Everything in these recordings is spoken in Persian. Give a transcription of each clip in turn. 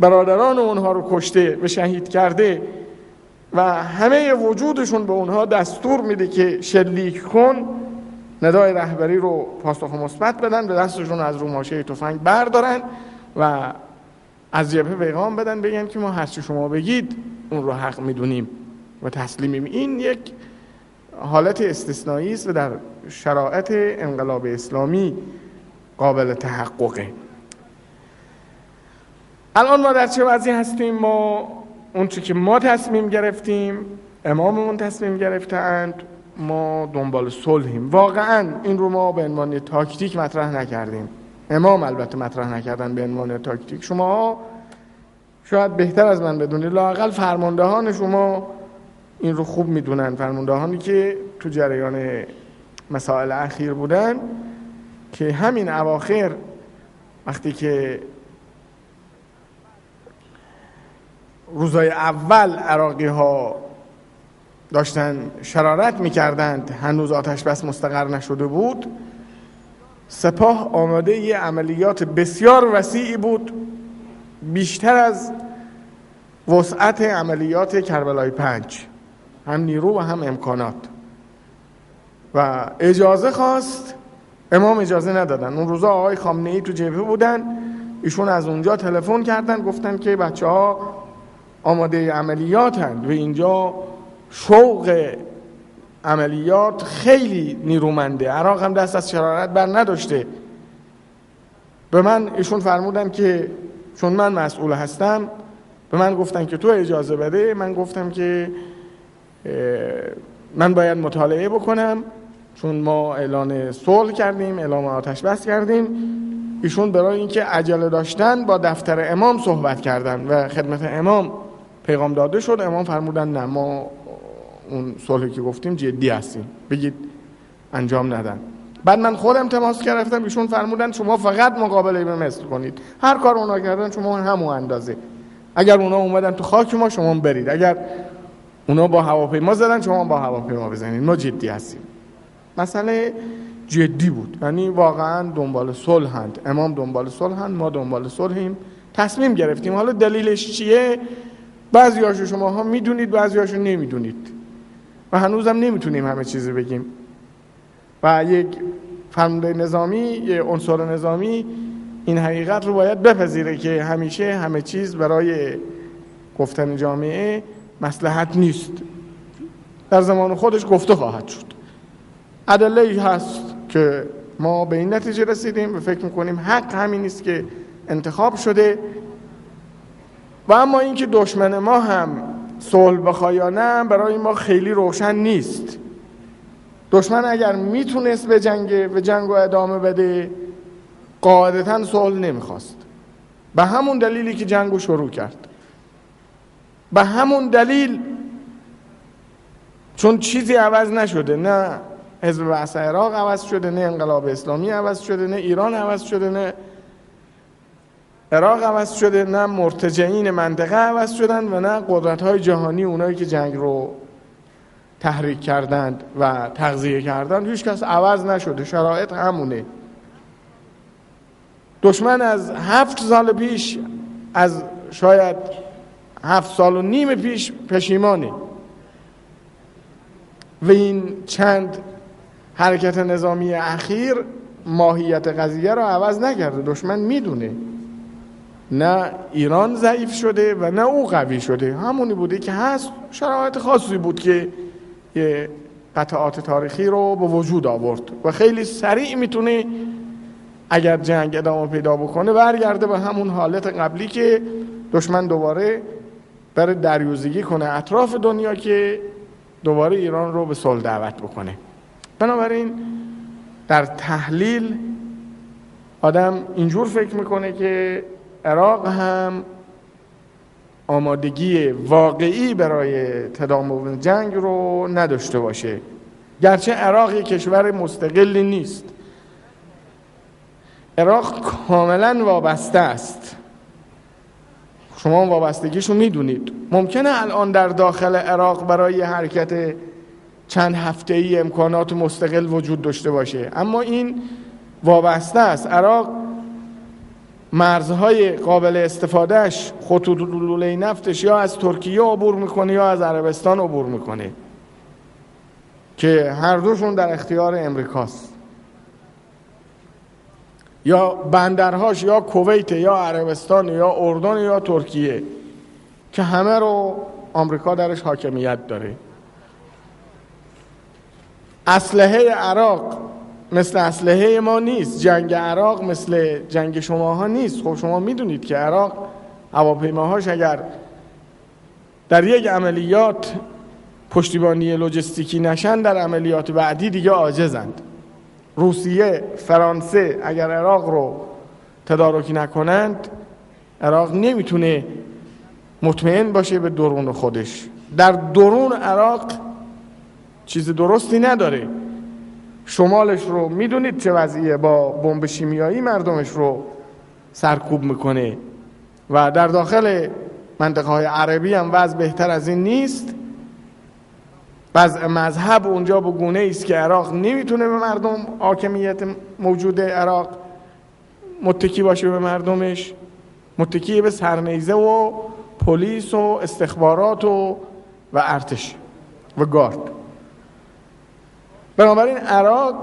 برادران اونها رو کشته و شهید کرده و همه وجودشون به اونها دستور میده که شلیک کن، ندای رهبری رو پاسخ مثبت بدن، به دستشون از رو ماشه تفنگ بردارن و از جبهه پیغام بدن، بگن که ما هرچی شما بگید اون رو حق میدونیم و تسلیمیم. این یک حالت استثنایی است و در شرایط انقلاب اسلامی قابل تحققه. الان ما در چه وضعی هستیم؟ ما اون چی که ما تصمیم گرفتیم، اماممون تصمیم گرفتند، ما دنبال صلحیم. واقعا این رو ما به عنوان تاکتیک مطرح نکردیم، امام البته مطرح نکردن به عنوان تاکتیک. شما شاید بهتر از من بدونید، لااقل فرماندهان شما این رو خوب میدونن، فرماندهانی که تو جریان مسائل اخیر بودن، که همین اواخر وقتی که روزای اول عراقی ها داشتن شرارت میکردند، هنوز آتش بس مستقر نشده بود، سپاه آماده یه عملیات بسیار وسیعی بود، بیشتر از وسعت عملیات کربلای 5، هم نیرو و هم امکانات، و اجازه خواست. امام اجازه ندادن. اون روزا آقای خامنه‌ای تو جبهه بودن، ایشون از اونجا تلفن کردن، گفتن که بچه‌ها آماده عملیاتند و اینجا شوق عملیات خیلی نیرومنده، عراق هم دست از شرارت بر نداشته. به من ایشون فرمودن که چون من مسئول هستم، به من گفتن که تو اجازه بده. من گفتم که من باید مطالعه بکنم، چون ما اعلان صلح کردیم، اعلام آتش بس کردیم. ایشون برای اینکه عجله داشتن با دفتر امام صحبت کردن و خدمت امام پیغام داده شد. امام فرمودن نه، ما اون صلحی که گفتیم جدی هستیم، بگید انجام ندن. بعد من خودم تماس گرفتم، ایشون فرمودن شما فقط مقابله به مثل کنید، هر کار اونا کردن شما همون اندازه، اگر اونا اومدن تو خاک ما شما برید، اگر اونا با هواپیما زدن شما با هواپیما بزنید، ما جدی هستیم. مسئله جدی بود، یعنی واقعا دنبال صلحند، امام دنبال صلحند، ما دنبال صلحیم. تصمیم گرفتیم. حالا دلیلش چیه؟ بعضیاشو شماها میدونید، بعضیاشو نمیدونید و هنوزم نمیتونیم همه چیزی بگیم. و یک فرمانده نظامی، یک عنصر نظامی این حقیقت رو باید بپذیره که همیشه همه چیز برای گفتن جامعه مصلحت نیست. در زمان خودش گفته خواهد شد. ادله‌ای هست که ما به این نتیجه رسیدیم و فکر میکنیم حق همین است که انتخاب شده. و اما اینکه دشمن ما هم صلح بخواد یا نه برای ما خیلی روشن نیست. دشمن اگر میتونست به جنگ و ادامه بده، قاعدتاً صلح نمیخواست. به همون دلیلی که جنگو شروع کرد، به همون دلیل، چون چیزی عوض نشده، نه حزب بعث عراق عوض شده، نه انقلاب اسلامی عوض شده، نه ایران عوض شده، نه عراق عوض شده، نه مرتجعین منطقه عوض شدن و نه قدرت‌های جهانی، اونایی که جنگ رو تحریک کردند و تغذیه کردند، هیچ کس عوض نشده، شرایط همونه. دشمن از 7 سال پیش، از شاید 7 سال و نیم پیش پشیمانه و این چند حرکت نظامی اخیر ماهیت قضیه رو عوض نکرده. دشمن میدونه نه ایران ضعیف شده و نه او قوی شده، همونی بوده که هست. شرایط خاصی بود که یه قطعات تاریخی رو به وجود آورد و خیلی سریع میتونه اگر جنگ ادامه پیدا بکنه برگرده به همون حالت قبلی که دشمن دوباره بره دریوزگی کنه اطراف دنیا که دوباره ایران رو به صلح دعوت بکنه. بنابراین در تحلیل آدم اینجور فکر میکنه که عراق هم آمادگی واقعی برای تداوم جنگ رو نداشته باشه، گرچه عراق یک کشور مستقلی نیست. عراق کاملا وابسته است، شما وابستگیشو میدونید. ممکنه الان در داخل عراق برای حرکت چند هفته‌ای امکانات مستقل وجود داشته باشه، اما این وابسته است. عراق مرزهای قابل استفادهش، خطوط لوله نفتش یا از ترکیه عبور میکنه یا از عربستان عبور میکنه که هر دوشون در اختیار امریکاست، یا بندرهاش یا کویت یا عربستان یا اردن یا ترکیه که همه رو آمریکا درش حاکمیت داره. اسلحه عراق مثل اسلحه ما نیست، جنگ عراق مثل جنگ شماها نیست. خب شما میدونید که عراق هواپیماهاش اگر در یک عملیات پشتیبانی لوجستیکی نشن، در عملیات بعدی دیگه عاجزند. روسیه، فرانسه اگر عراق رو تدارک نکنند، عراق نمیتونه مطمئن باشه به درون خودش. در درون عراق چیز درستی نداره. شمالش رو میدونید چه وضعیه، با بمب شیمیایی مردمش رو سرکوب میکنه و در داخل منطقه های عربی هم وضع بهتر از این نیست. وضع مذهب اونجا به گونه است که عراق نمیتونه به مردم، حاکمیت موجود عراق متکی باشه به مردمش، متکی به سرنیزه و پلیس و استخبارات و ارتش و گارد. بنابراین عراق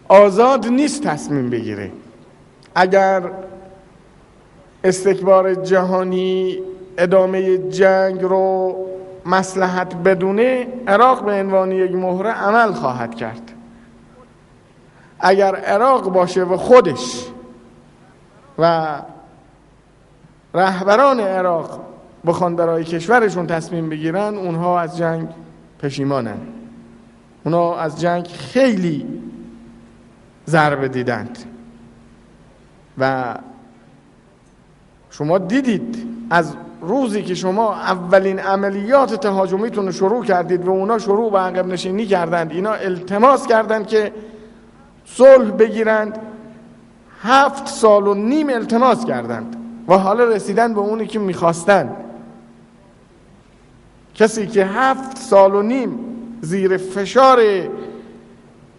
آزاد نیست تصمیم بگیره. اگر استکبار جهانی ادامه جنگ رو مصلحت بدونه، عراق به عنوان یک مهره عمل خواهد کرد. اگر عراق باشه و خودش و رهبران عراق بخوان برای کشورشون تصمیم بگیرن، اونها از جنگ پشیمانن. اونها از جنگ خیلی ضربه دیدند و شما دیدید از روزی که شما اولین عملیات تهاجمیتون رو شروع کردید و اونا شروع به عقب نشینی کردند، اینا التماس کردند که صلح بگیرند. 7 سال و نیم التماس کردند و حالا رسیدن به اونی که میخواستن. کسی که 7 سال و نیم زیر فشار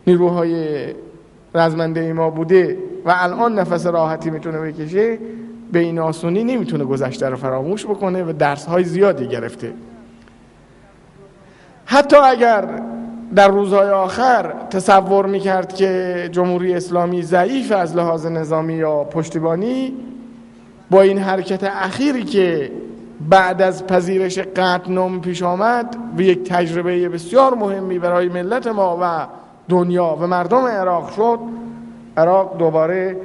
نیروهای رزمنده ما بوده و الان نفس راحتی میتونه بکشه، به این آسونی نمیتونه گذشته رو فراموش بکنه و درس‌های زیادی گرفته. حتی اگر در روزهای آخر تصور میکرد که جمهوری اسلامی ضعیف از لحاظ نظامی یا پشتیبانی، با این حرکت اخیری که بعد از پذیرش قطعنامه پیش آمد و یک تجربه بسیار مهمی برای ملت ما و دنیا و مردم عراق شد، عراق دوباره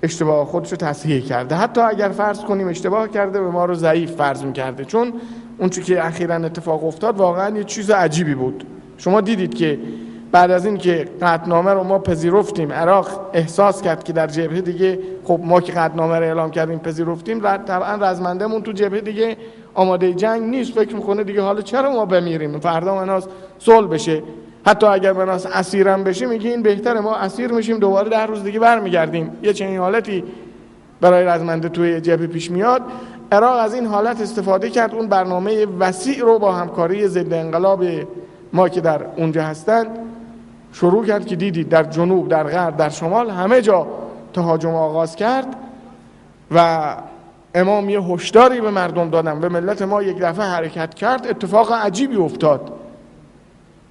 اشتباه خودشو تصحیح کرده. حتی اگر فرض کنیم اشتباه کرده، به ما رو ضعیف فرض می‌کرده، چون اون چیزی که اخیراً اتفاق افتاد واقعاً یه چیز عجیبی بود. شما دیدید که بعد از این که قطعنامه رو ما پذیرفتیم، عراق احساس کرد که در جبهه دیگه، خب ما که قطعنامه رو اعلام کردیم پذیرفتیم، طبعاً رزمندمون تو جبهه دیگه آماده جنگ نیست، فکر می‌کنه دیگه حالا چرا ما بمیریم، فردا مناس صلح بشه. حتی اگر مناس اسیرم بشه، میگه این بهتره ما اسیر میشیم، دوباره 10 روز دیگه برمیگردیم. یه چنین حالتی برای رزمنده توی جبهه پیش میاد. عراق از این حالت استفاده کرد، اون برنامه وسیع رو با همکاری ضد انقلاب ما که در اونجا هستند شروع کرد که دیدید در جنوب، در غرب، در شمال همه جا تهاجم آغاز کرد و امام یه هشداری به مردم دادن، به ملت ما یک دفعه حرکت کرد. اتفاق عجیبی افتاد.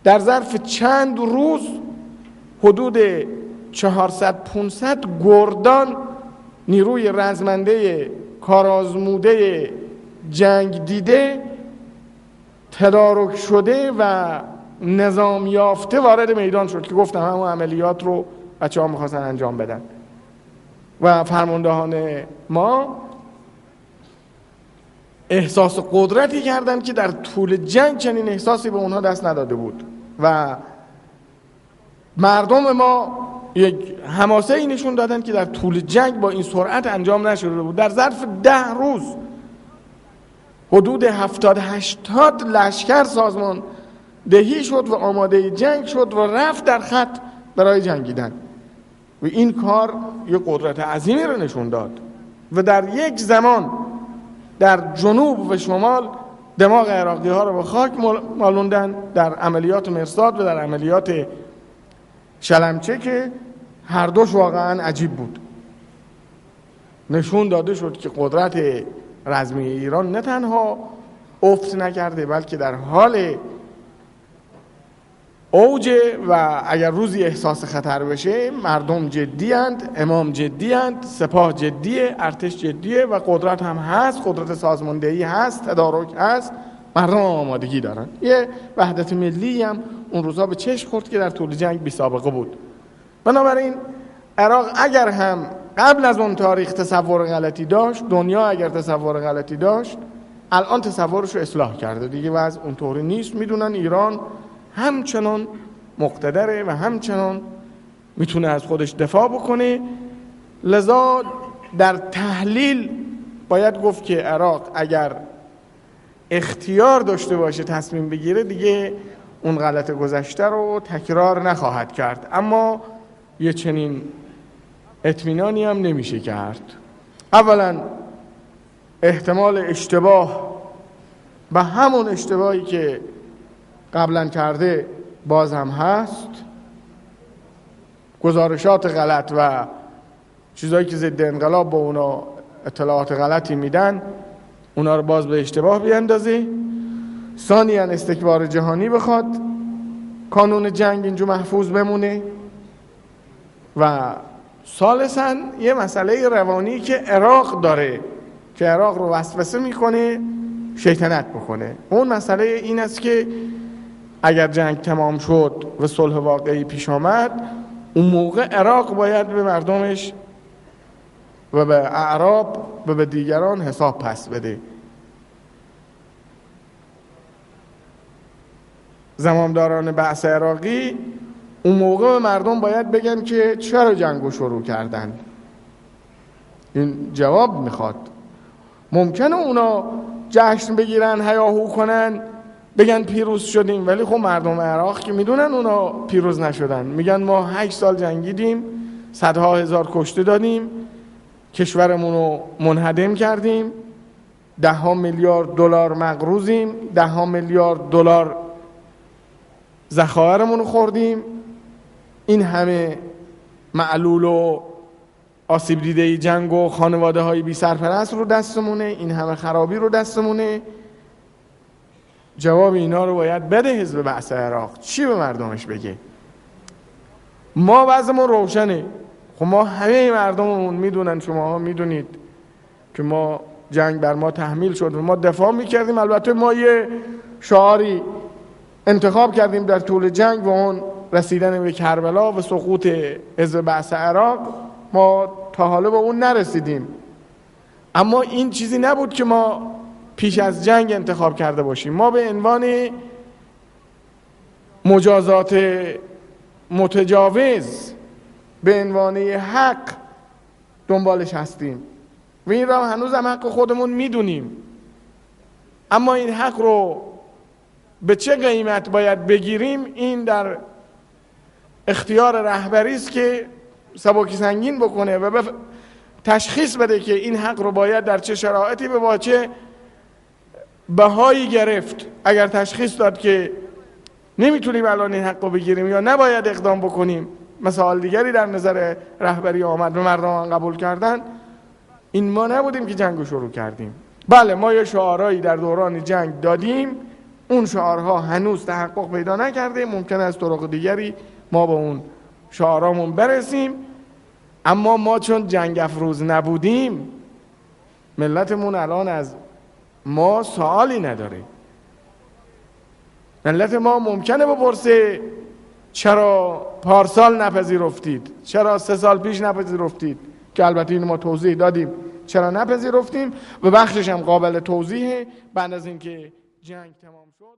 در ظرف چند روز حدود 400-500 گردان نیروی رزمنده کارآزموده جنگ دیده، تدارک شده و نظام یافته وارد میدان شد که گفتم همون عملیات رو بچه‌ها می‌خواستن انجام بدن و فرماندهان ما احساس قدرتی کردند که در طول جنگ چنین احساسی به اونها دست نداده بود و مردم ما یک حماسه‌ای نشون دادن که در طول جنگ با این سرعت انجام نشده بود. در ظرف 10 روز حدود 70-80 لشکر سازمان دهی شد و آماده جنگ شد و رفت در خط برای جنگیدن و این کار یک قدرت عظیمی رو نشون داد و در یک زمان در جنوب و شمال دماغ عراقی ها رو به خاک مالوندن در عملیات مرصاد و در عملیات شلمچه که هر دوش واقعا عجیب بود. نشون داده شد که قدرت رزمی ایران نه تنها افت نکرده بلکه در حال اوج و اگر روزی احساس خطر بشه مردم جدی اند، امام جدی اند، سپاه جدیه، ارتش جدیه و قدرت هم هست، قدرت سازماندهی هست، تدارک هست، مردم آمادگی دارن. یه وحدت ملی هم اون روزها به چشم خورد که در طول جنگ بی سابقه بود. بنابراین عراق اگر هم قبل از اون تاریخ تصور غلطی داشت، دنیا اگر تصور غلطی داشت، الان تصورش رو اصلاح کرده دیگه وضع اونطوری نیست. میدونن ایران همچنان مقتدره و همچنان میتونه از خودش دفاع بکنه. لذا در تحلیل باید گفت که عراق اگر اختیار داشته باشه تصمیم بگیره دیگه اون غلط گذشته رو تکرار نخواهد کرد، اما یه چنین اطمینانی هم نمیشه کرد. اولا احتمال اشتباه و همون اشتباهی که قبلا کرده باز هم هست، گزارشات غلط و چیزایی که ضد انقلاب با اونا اطلاعات غلطی میدن اونا رو باز به اشتباه بیندازه. ثانیاً استکبار جهانی بخواد کانون جنگ اینجا محفوظ بمونه و ثالثاً یه مسئله روانی که عراق داره که عراق رو وسوسه میکنه شیطنت بکنه. اون مسئله این است که اگر جنگ تمام شد و صلح واقعی پیش آمد، اون موقع عراق باید به مردمش و به اعراب و به دیگران حساب پس بده. زمامداران بعث عراقی اون موقع به مردم باید بگن که چرا جنگو شروع کردن. این جواب میخواد. ممکنه اونا جشن بگیرن، هیاهو کنن، بگن پیروز شدیم، ولی خب مردم عراق که میدونن اونا پیروز نشدن. میگن ما 8 سال جنگیدیم، صدها هزار کشته دادیم، کشورمون رو منهدم کردیم، 10 میلیارد دلار مقروضیم، 10 میلیارد دلار ذخایرمون رو خوردیم، این همه معلول و آسیب دیده جنگ و خانواده های بی سرپرست رو دستمونه، این همه خرابی رو دستمونه. جواب اینا رو باید بده حزب بعث عراق. چی به مردمش بگه؟ ما وضعمون روشنه. خب ما همه مردممون میدونن، شماها میدونید که ما جنگ بر ما تحمیل شد و ما دفاع میکردیم. البته ما یه شعاری انتخاب کردیم در طول جنگ و اون رسیدن به کربلا و سقوط حزب بعث عراق. ما تا حالا به اون نرسیدیم، اما این چیزی نبود که ما پیش از جنگ انتخاب کرده باشیم. ما به عنوان مجازات متجاوز، به عنوان حق دنبالش هستیم و این را هنوز هم حق خودمون میدونیم. اما این حق رو به چه قیمت باید بگیریم این در اختیار رهبری است که سبک سنگین بکنه و تشخیص بده که این حق رو باید در چه شرایطی به چه بهایی گرفت. اگر تشخیص داد که نمیتونیم الان این حق رو بگیریم یا نباید اقدام بکنیم، مسائل دیگری در نظر رهبری آمد و مردم قبول کردن، این ما نبودیم که جنگ رو شروع کردیم. بله ما یه شعارهایی در دوران جنگ دادیم، اون شعارها هنوز تحقق پیدا نکرده، ممکن است طرق دیگری ما به اون شعارامون برسیم، اما ما چون جنگ افروز نبودیم ملتمون الان از ما سوالی نداره. ملت ما ممکنه بپرسه چرا پارسال نپذیرفتید، چرا 3 سال پیش نپذیرفتید، که البته این ما توضیح دادیم چرا نپذیرفتیم و بخشش هم قابل توضیحه. بعد از اینکه جنگ تمام شد